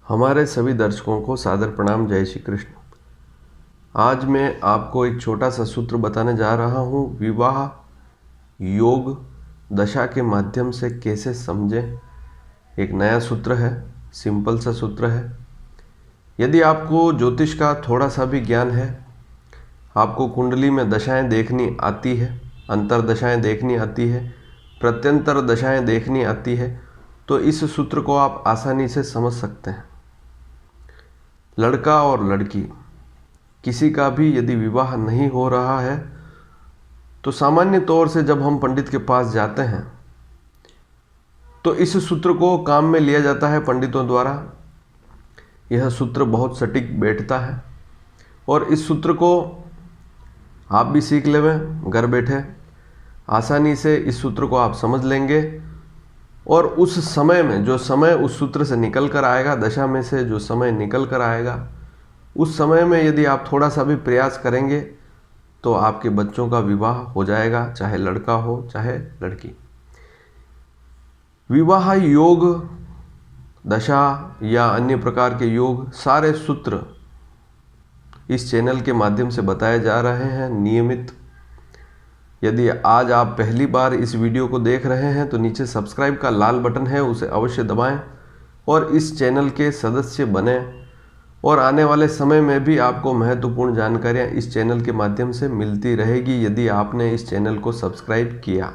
हमारे सभी दर्शकों को सादर प्रणाम। जय श्री कृष्ण। आज मैं आपको एक छोटा सा सूत्र बताने जा रहा हूँ। विवाह योग दशा के माध्यम से कैसे समझें। एक नया सूत्र है, सिंपल सा सूत्र है। यदि आपको ज्योतिष का थोड़ा सा भी ज्ञान है, आपको कुंडली में दशाएं देखनी आती है, अंतर दशाएं देखनी आती है, प्रत्यंतर दशाएं देखनी आती है, तो इस सूत्र को आप आसानी से समझ सकते हैं। लड़का और लड़की किसी का भी यदि विवाह नहीं हो रहा है तो सामान्य तौर से जब हम पंडित के पास जाते हैं तो इस सूत्र को काम में लिया जाता है पंडितों द्वारा। यह सूत्र बहुत सटीक बैठता है और इस सूत्र को आप भी सीख लेवें घर बैठे। आसानी से इस सूत्र को आप समझ लेंगे और उस समय में जो समय उस सूत्र से निकल कर आएगा, दशा में से जो समय निकल कर आएगा, उस समय में यदि आप थोड़ा सा भी प्रयास करेंगे तो आपके बच्चों का विवाह हो जाएगा, चाहे लड़का हो चाहे लड़की। विवाह योग दशा या अन्य प्रकार के योग सारे सूत्र इस चैनल के माध्यम से बताए जा रहे हैं नियमित। यदि आज आप पहली बार इस वीडियो को देख रहे हैं तो नीचे सब्सक्राइब का लाल बटन है, उसे अवश्य दबाएं और इस चैनल के सदस्य बने और आने वाले समय में भी आपको महत्वपूर्ण जानकारियां इस चैनल के माध्यम से मिलती रहेगी। यदि आपने इस चैनल को सब्सक्राइब किया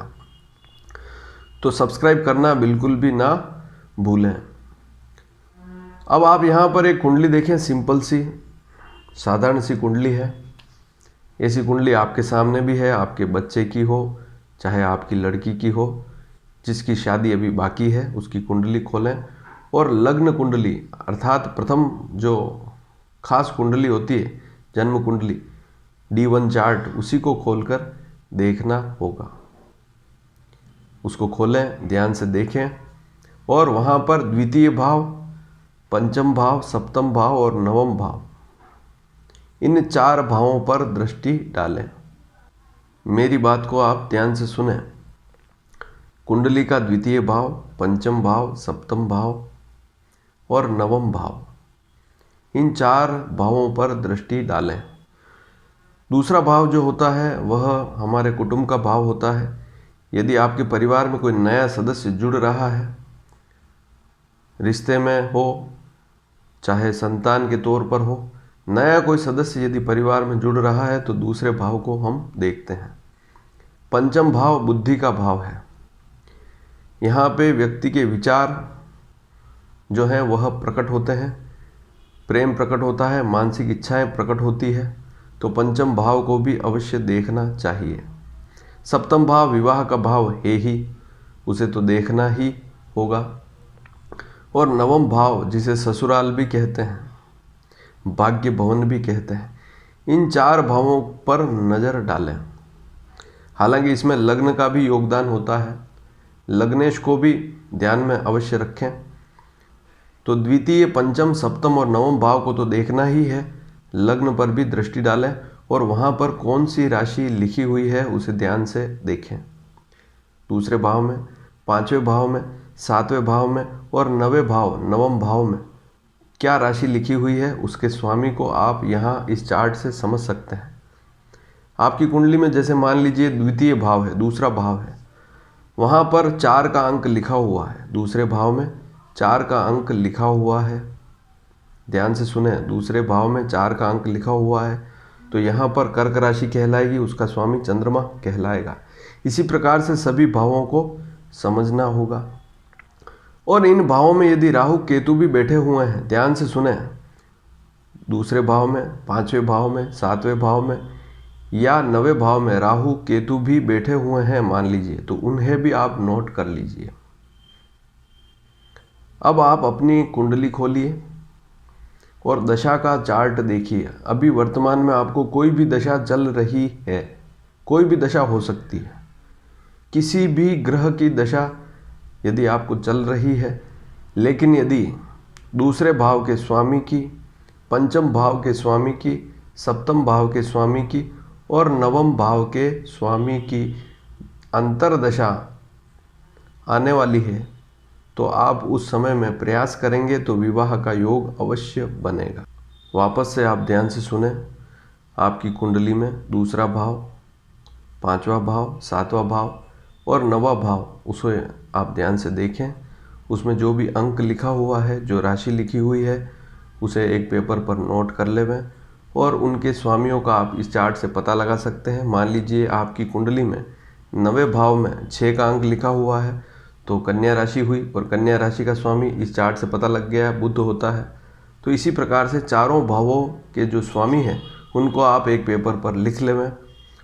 तो सब्सक्राइब करना बिल्कुल भी ना भूलें। अब आप यहाँ पर एक कुंडली देखें, सिंपल सी साधारण सी कुंडली है। ऐसी कुंडली आपके सामने भी है, आपके बच्चे की हो चाहे आपकी लड़की की हो, जिसकी शादी अभी बाकी है उसकी कुंडली खोलें और लग्न कुंडली अर्थात प्रथम जो खास कुंडली होती है जन्म कुंडली D1 चार्ट, उसी को खोलकर देखना होगा। उसको खोलें, ध्यान से देखें और वहाँ पर द्वितीय भाव, पंचम भाव, सप्तम भाव और नवम भाव, इन 4 भावों पर दृष्टि डालें। मेरी बात को आप ध्यान से सुनें। कुंडली का द्वितीय भाव, पंचम भाव, सप्तम भाव और नवम भाव, इन 4 भावों पर दृष्टि डालें। दूसरा भाव जो होता है वह हमारे कुटुंब का भाव होता है। यदि आपके परिवार में कोई नया सदस्य जुड़ रहा है, रिश्ते में हो चाहे संतान के तौर पर हो, नया कोई सदस्य यदि परिवार में जुड़ रहा है तो दूसरे भाव को हम देखते हैं। पंचम भाव बुद्धि का भाव है। यहाँ पे व्यक्ति के विचार जो हैं वह प्रकट होते हैं, प्रेम प्रकट होता है, मानसिक इच्छाएं प्रकट होती है, तो पंचम भाव को भी अवश्य देखना चाहिए। सप्तम भाव विवाह का भाव है ही, उसे तो देखना ही होगा। और नवम भाव जिसे ससुराल भी कहते हैं, भाग्य भवन भी कहते हैं, इन 4 भावों पर नज़र डालें। हालांकि इसमें लग्न का भी योगदान होता है, लग्नेश को भी ध्यान में अवश्य रखें। तो द्वितीय, पंचम, सप्तम और नवम भाव को तो देखना ही है, लग्न पर भी दृष्टि डालें और वहाँ पर कौन सी राशि लिखी हुई है उसे ध्यान से देखें। दूसरे भाव में, 5वें भाव में, 7वें भाव में और 9वें भाव, नवम भाव में क्या राशि लिखी हुई है उसके स्वामी को आप यहाँ इस चार्ट से समझ सकते हैं। आपकी कुंडली में जैसे मान लीजिए द्वितीय भाव है, दूसरा भाव है, वहाँ पर 4 का अंक लिखा हुआ है। दूसरे भाव में 4 का अंक लिखा हुआ है, ध्यान से सुने। दूसरे भाव में 4 का अंक लिखा हुआ है तो यहाँ पर कर्क राशि कहलाएगी, उसका स्वामी चंद्रमा कहलाएगा। इसी प्रकार से सभी भावों को समझना होगा। और इन भावों में यदि राहु केतु भी बैठे हुए हैं, ध्यान से सुने, दूसरे भाव में, 5वें भाव में, 7वें भाव में या 9वें भाव में राहु केतु भी बैठे हुए हैं मान लीजिए, तो उन्हें भी आप नोट कर लीजिए। अब आप अपनी कुंडली खोलिए और दशा का चार्ट देखिए। अभी वर्तमान में आपको कोई भी दशा चल रही है, कोई भी दशा हो सकती है, किसी भी ग्रह की दशा यदि आपको चल रही है, लेकिन यदि दूसरे भाव के स्वामी की, पंचम भाव के स्वामी की, सप्तम भाव के स्वामी की और नवम भाव के स्वामी की अंतरदशा आने वाली है तो आप उस समय में प्रयास करेंगे तो विवाह का योग अवश्य बनेगा। वापस से आप ध्यान से सुने। आपकी कुंडली में दूसरा भाव, पांचवा भाव, सातवां भाव और नवा भाव, उसे आप ध्यान से देखें। उसमें जो भी अंक लिखा हुआ है, जो राशि लिखी हुई है, उसे एक पेपर पर नोट कर लें और उनके स्वामियों का आप इस चार्ट से पता लगा सकते हैं। मान लीजिए आपकी कुंडली में 9वें भाव में 6 का अंक लिखा हुआ है तो कन्या राशि हुई, और कन्या राशि का स्वामी इस चार्ट से पता लग गया है, बुध होता है। तो इसी प्रकार से चारों भावों के जो स्वामी हैं उनको आप एक पेपर पर लिख लें।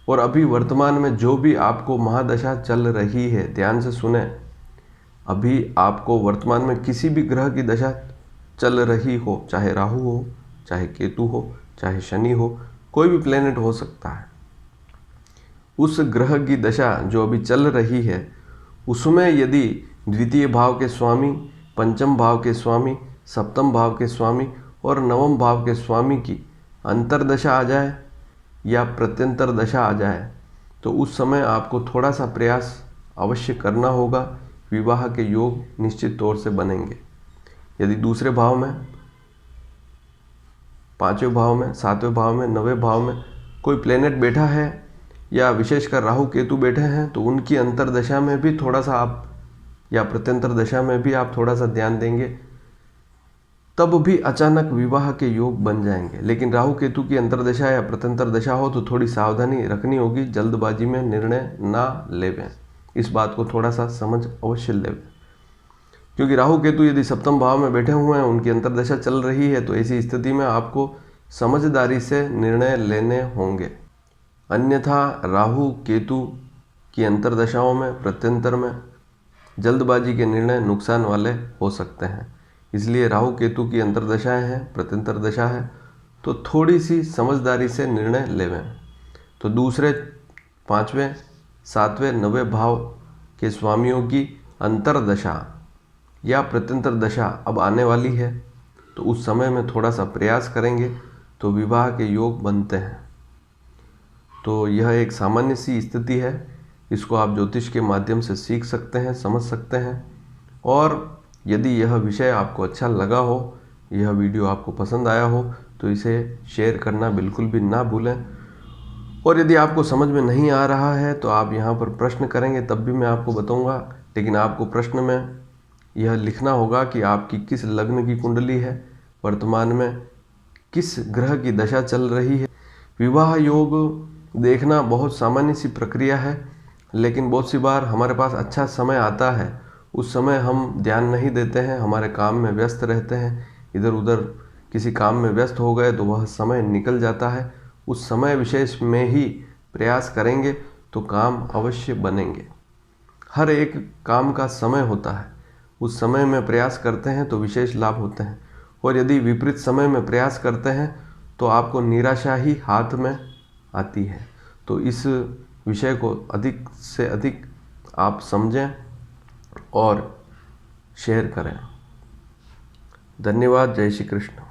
और अभी वर्तमान में जो भी आपको महादशा चल रही है, ध्यान से सुने, अभी आपको वर्तमान में किसी भी ग्रह की दशा चल रही हो, चाहे राहु हो, चाहे केतु हो, चाहे शनि हो, कोई भी प्लेनेट हो सकता है, उस ग्रह की दशा जो अभी चल रही है उसमें यदि द्वितीय भाव के स्वामी, पंचम भाव के स्वामी, सप्तम भाव के स्वामी और नवम भाव के स्वामी की अंतर्दशा आ जाए या प्रत्यंतर दशा आ जाए तो उस समय आपको थोड़ा सा प्रयास अवश्य करना होगा। विवाह के योग निश्चित तौर से बनेंगे। यदि दूसरे भाव में, पांचवें भाव में, सातवें भाव में, नवें भाव में कोई प्लेनेट बैठा है या विशेषकर राहु केतु बैठे हैं तो उनकी अंतर्दशा में भी थोड़ा सा आप, या प्रत्यंतर दशा में भी आप थोड़ा सा ध्यान देंगे, तब भी अचानक विवाह के योग बन जाएंगे। लेकिन राहु केतु की अंतर्दशा या प्रत्यंतर दशा हो तो थोड़ी सावधानी रखनी होगी, जल्दबाजी में निर्णय ना लेवें। इस बात को थोड़ा सा समझ अवश्य लेवें, क्योंकि राहु केतु यदि सप्तम भाव में बैठे हुए हैं, उनकी अंतर्दशा चल रही है, तो ऐसी स्थिति में आपको समझदारी से निर्णय लेने होंगे। अन्यथा राहु केतु की अंतर्दशाओं में, प्रत्यंतर में जल्दबाजी के निर्णय नुकसान वाले हो सकते हैं। इसलिए राहु केतु की अंतर्दशाएं हैं, प्रत्यंतर दशा है, तो थोड़ी सी समझदारी से निर्णय लेवें। तो दूसरे, पांचवें, सातवें, नवें भाव के स्वामियों की अंतर्दशा या प्रत्यंतर दशा अब आने वाली है, तो उस समय में थोड़ा सा प्रयास करेंगे तो विवाह के योग बनते हैं। तो यह एक सामान्य सी स्थिति है, इसको आप ज्योतिष के माध्यम से सीख सकते हैं, समझ सकते हैं। और यदि यह विषय आपको अच्छा लगा हो, यह वीडियो आपको पसंद आया हो, तो इसे शेयर करना बिल्कुल भी ना भूलें। और यदि आपको समझ में नहीं आ रहा है तो आप यहाँ पर प्रश्न करेंगे, तब भी मैं आपको बताऊँगा। लेकिन आपको प्रश्न में यह लिखना होगा कि आपकी किस लग्न की कुंडली है, वर्तमान में किस ग्रह की दशा चल रही है। विवाह योग देखना बहुत सामान्य सी प्रक्रिया है, लेकिन बहुत सी बार हमारे पास अच्छा समय आता है, उस समय हम ध्यान नहीं देते हैं, हमारे काम में व्यस्त रहते हैं, इधर उधर किसी काम में व्यस्त हो गए तो वह समय निकल जाता है। उस समय विशेष में ही प्रयास करेंगे तो काम अवश्य बनेंगे। हर एक काम का समय होता है, उस समय में प्रयास करते हैं तो विशेष लाभ होते हैं, और यदि विपरीत समय में प्रयास करते हैं तो आपको निराशा ही हाथ में आती है। तो इस विषय को अधिक से अधिक आप समझें और शेयर करें। धन्यवाद। जय श्री कृष्ण।